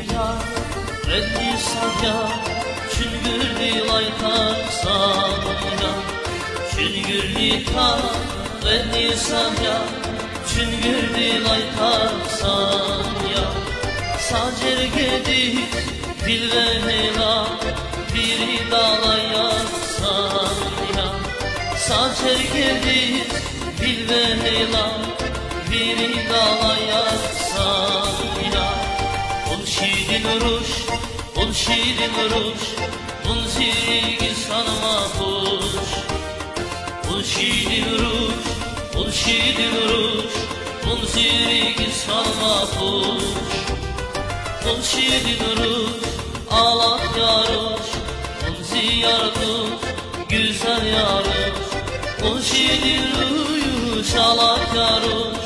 ta reddi sabya çüngürdi laytar sabya çüngürdi ta reddi sabya çüngürdi laytar sabya sacer gedik dil ve hela biri dalaya sabya sacer gedik dil ve hela biri dalaya sabya şirin ruş, bun şirin ruş, bun zirgi sanma kuş. Bun şirin ruş, bun şirin ruş, bun zirgi sanma kuş. Bun şirin ruş, ağlat yaruş, bun ziyarduş, güzel yaruş. Bun şirin ruş, ağlat yaruş,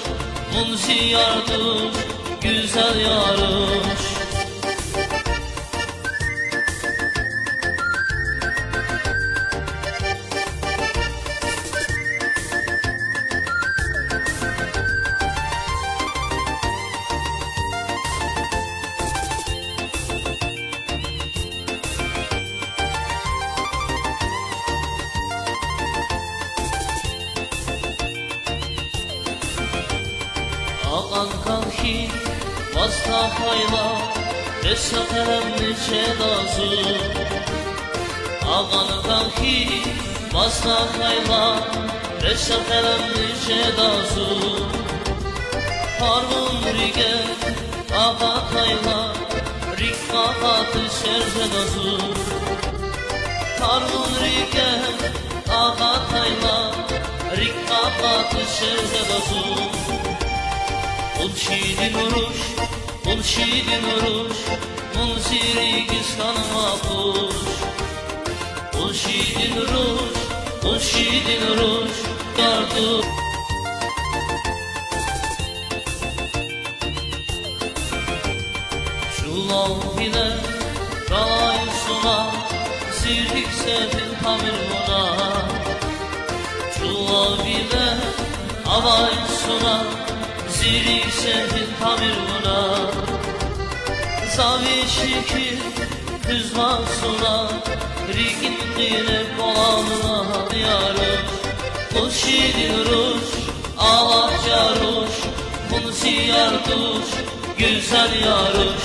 bun ziyarduş, güzel yaruş. Ağan kalki vasta hayla desaterem neçe dazı Ağan kalki vasta hayla desaterem neçe dazı Harun rige ağa hayla rikka atı serce dazı Harun rige ağa hayla rikka atı serce dazı Bun şirin ruş, bun şirin ruş, bun zirgi sanma kuş. Bun şirin ruş, bun şirin ruş, yardım. Şulav bile, kalay suna, zirdik sevdim tamir buna. Şulav bile, avay suna, Ziri şehrin tamir buna Zavi şikir kızma suna Rigin dine kolamına yarış Bu şirin ruş ağlat yaruş Bun ziyar duş güzel yarış